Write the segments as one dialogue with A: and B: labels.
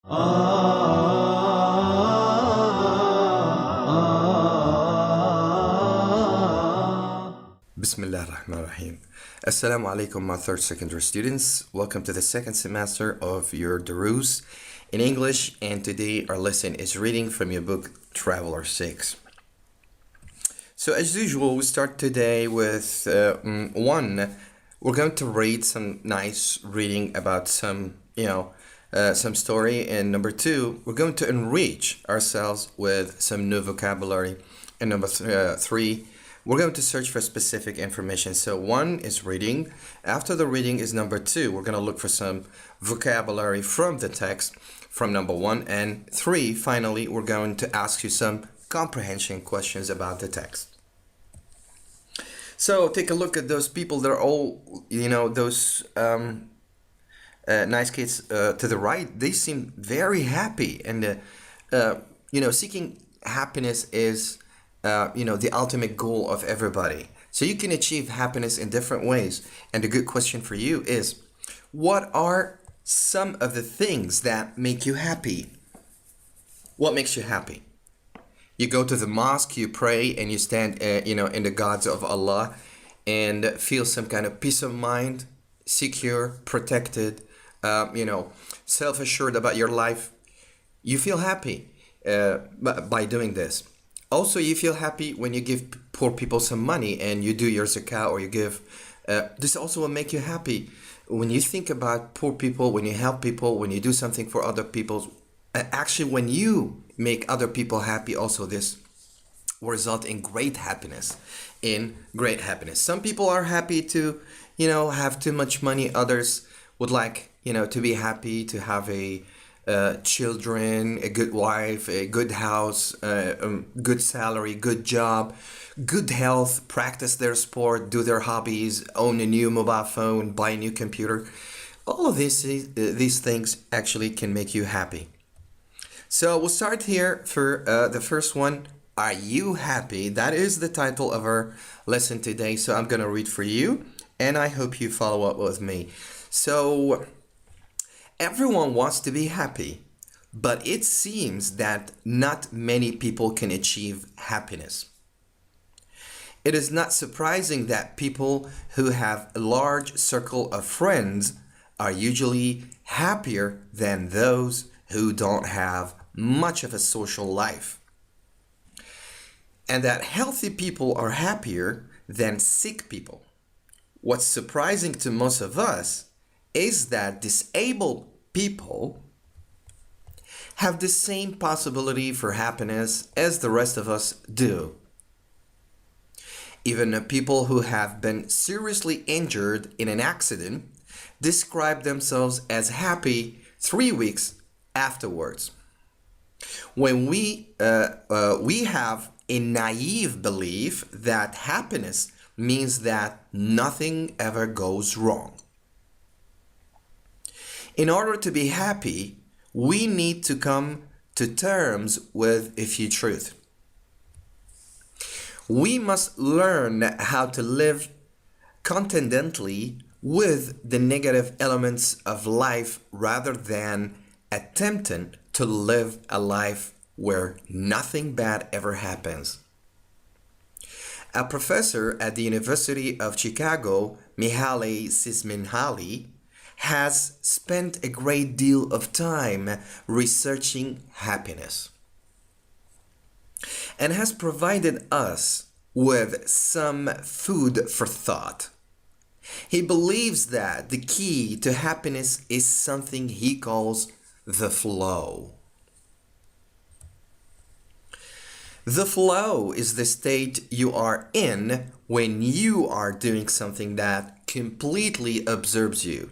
A: بسم الله الرحمن الرحيم. Assalamu alaikum, my third secondary students. Welcome to the second semester of your Dروس in English, and today our lesson is reading from your book Traveler 6. So as usual, we start today with one. We're going to read some nice reading about some story, and number two, we're going to enrich ourselves with some new vocabulary, and number three, we're going to search for specific information. So one is reading. After the reading is number two, we're going to look for some vocabulary from the text from number one, and three, finally, we're going to ask you some comprehension questions about the text. So take a look at those people. They're all, those nice kids to the right. They seem very happy, and seeking happiness is the ultimate goal of everybody. So you can achieve happiness in different ways. And the good question for you is, what are some of the things that make you happy? What makes you happy? You go to the mosque, you pray, and you stand, in the gods of Allah, and feel some kind of peace of mind, secure, protected, self-assured about your life. You feel happy by doing this. Also, you feel happy when you give poor people some money and you do your zakah, or you give. This also will make you happy when you think about poor people, when you help people, when you do something for other people. Actually, when you make other people happy, also this will result in great happiness. Some people are happy to, have too much money. Others would like, to be happy, to have children, a good wife, a good house, good salary, good job, good health, practice their sport, do their hobbies, own a new mobile phone, buy a new computer. All of these things actually can make you happy. So we'll start here for the first one. Are you happy? That is the title of our lesson today. So I'm going to read for you, and I hope you follow up with me. So everyone wants to be happy, but it seems that not many people can achieve happiness. It is not surprising that people who have a large circle of friends are usually happier than those who don't have much of a social life. And that healthy people are happier than sick people. What's surprising to most of us is that disabled people have the same possibility for happiness as the rest of us do. Even people who have been seriously injured in an accident describe themselves as happy 3 weeks afterwards. When we have a naive belief that happiness means that nothing ever goes wrong. In order to be happy, we need to come to terms with a few truths. We must learn how to live contentedly with the negative elements of life rather than attempting to live a life where nothing bad ever happens. A professor at the University of Chicago, Mihaly Csikszentmihalyi, has spent a great deal of time researching happiness and has provided us with some food for thought. He believes that the key to happiness is something he calls the flow. The flow is the state you are in when you are doing something that completely absorbs you.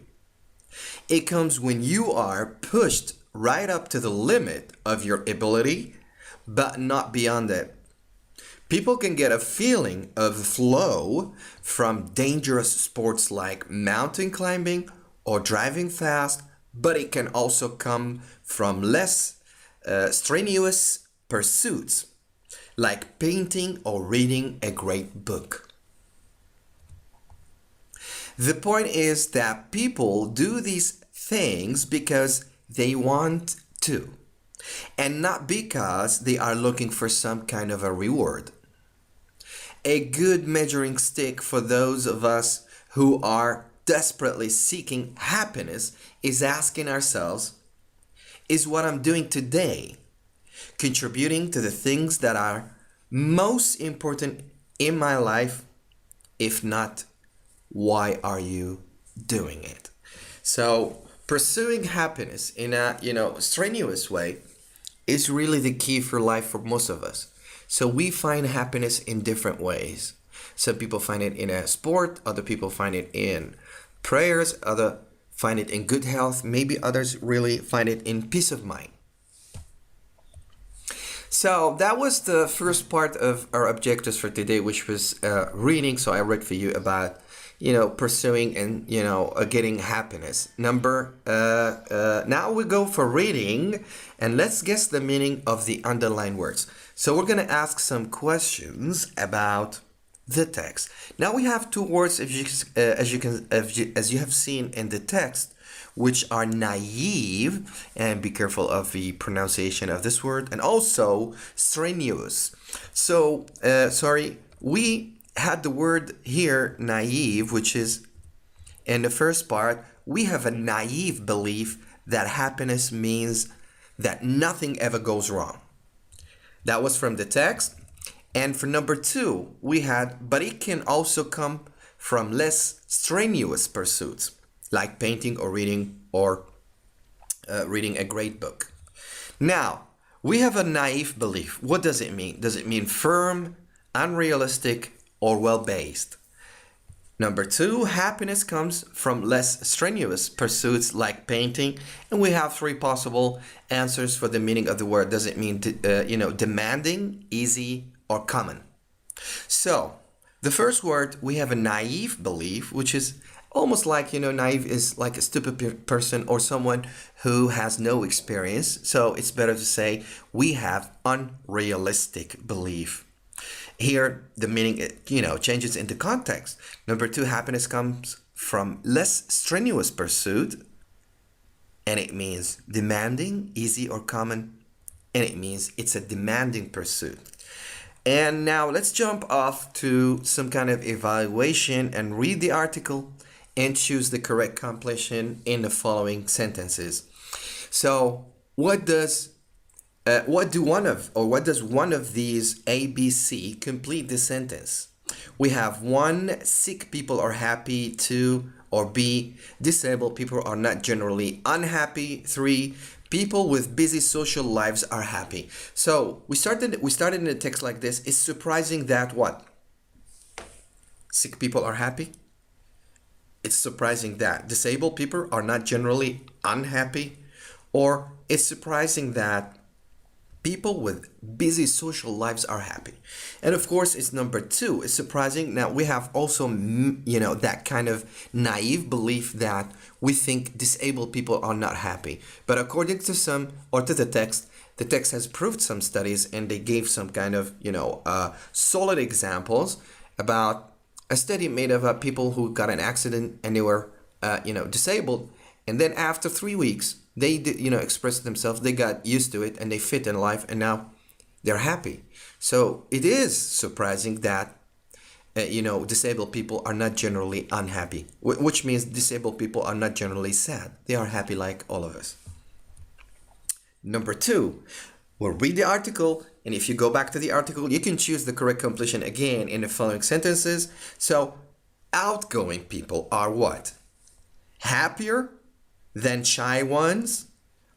A: It comes when you are pushed right up to the limit of your ability, but not beyond it. People can get a feeling of flow from dangerous sports like mountain climbing or driving fast, but it can also come from less strenuous pursuits like painting or reading a great book. The point is that people do these things because they want too. And not because they are looking for some kind of a reward. A good measuring stick for those of us who are desperately seeking happiness is asking ourselves, is what I'm doing today contributing to the things that are most important in my life? If not, why are you doing it? So pursuing happiness in a strenuous way is really the key for life for most of us. So we find happiness in different ways. Some people find it in a sport, other people find it in prayers, other find it in good health, maybe others really find it in peace of mind. So that was the first part of our objectives for today, which was reading. So I read for you about pursuing and getting happiness. Now we go for reading, and let's guess the meaning of the underlined words. So we're gonna ask some questions about the text. Now we have two words, as you have seen in the text, which are naive, and be careful of the pronunciation of this word, and also strenuous. So we had the word here naive, which is in the first part. We have a naive belief that happiness means that nothing ever goes wrong. That was from the text. And for number two, we had, but it can also come from less strenuous pursuits, like painting or reading a great book. Now, we have a naive belief. What does it mean? Does it mean firm, unrealistic, or well-based? Number two, happiness comes from less strenuous pursuits like painting. And we have three possible answers for the meaning of the word. Does it mean, demanding, easy, or common? So, the first word, we have a naive belief, which is almost like, naive is like a stupid person or someone who has no experience. So it's better to say we have unrealistic belief. Here, the meaning, changes into context. Number two, happiness comes from less strenuous pursuit, and it means demanding, easy, or common, and it means it's a demanding pursuit. And now let's jump off to some kind of evaluation and read the article and choose the correct completion in the following sentences. So, what does one of these A, B, C complete the sentence? We have 1, sick people are happy. 2, or B, disabled people are not generally unhappy. 3, people with busy social lives are happy. So we started in a text like this. It's surprising that what? Sick people are happy. It's surprising that disabled people are not generally unhappy. Or it's surprising that people with busy social lives are happy. And of course, it's number 2. It's surprising. Now, we have also, that kind of naive belief that we think disabled people are not happy. But according to the text has proved some studies, and they gave some kind of, solid examples about a study made of people who got an accident and they were, disabled. And then after 3 weeks, they expressed themselves, they got used to it, and they fit in life, and now they're happy. So it is surprising that disabled people are not generally unhappy, which means disabled people are not generally sad. They are happy like all of us. Number 2, we'll read the article, and if you go back to the article, you can choose the correct completion again in the following sentences. So, outgoing people are what? Happier than shy ones,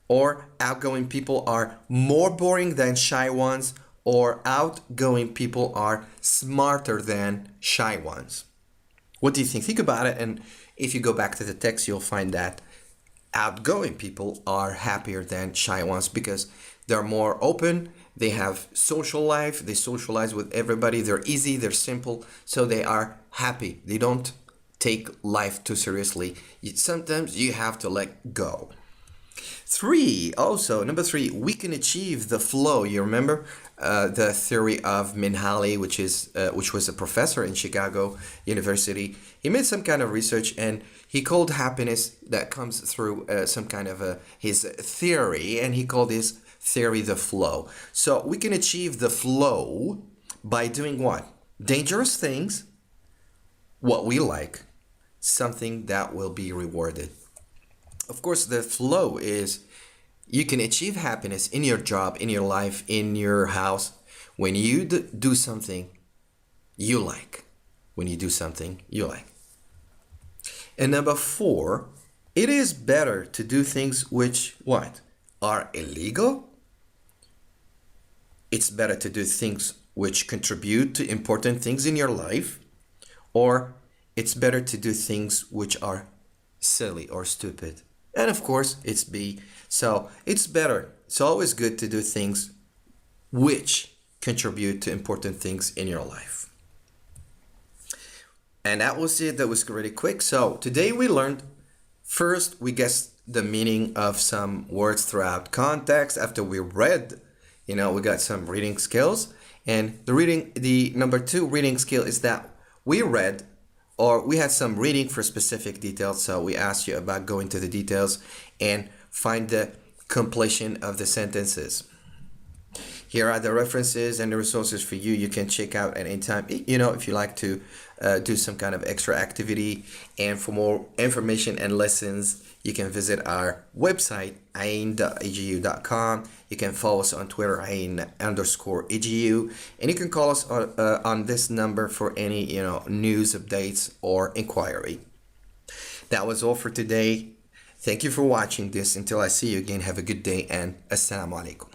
A: or outgoing people are more boring than shy ones, or outgoing people are smarter than shy ones. What do you think? Think about it, and if you go back to the text, you'll find that outgoing people are happier than shy ones because they're more open, they have social life, they socialize with everybody, they're easy, they're simple, so they are happy. They don't take life too seriously. Sometimes you have to let go. Number three, we can achieve the flow. You remember the theory of Minhali, which was a professor in Chicago University. He made some kind of research, and he called happiness that comes through some kind of his theory, and he called his theory the flow. So we can achieve the flow by doing what? Dangerous things, what we like, something that will be rewarded. Of course, the flow is you can achieve happiness in your job, in your life, in your house when you do something you like. When you do something you like. And number four, it is better to do things which what? Are illegal. It's better to do things which contribute to important things in your life, or it's better to do things which are silly or stupid. And of course, it's B. So it's better. It's always good to do things which contribute to important things in your life. And that was it. That was really quick. So today we learned, first we guessed the meaning of some words throughout context. After we read, we got some reading skills. And the number two reading skill is that we read, or we had some reading for specific details. So we asked you about going to the details and find the completion of the sentences. Here are the references and the resources for you. You can check out at any time, if you like to do some kind of extra activity. And for more information and lessons, you can visit our website, ain.edu.com. You can follow us on Twitter, ain_edu. And you can call us on this number for any, news updates or inquiry. That was all for today. Thank you for watching this. Until I see you again, have a good day and assalamu alaikum.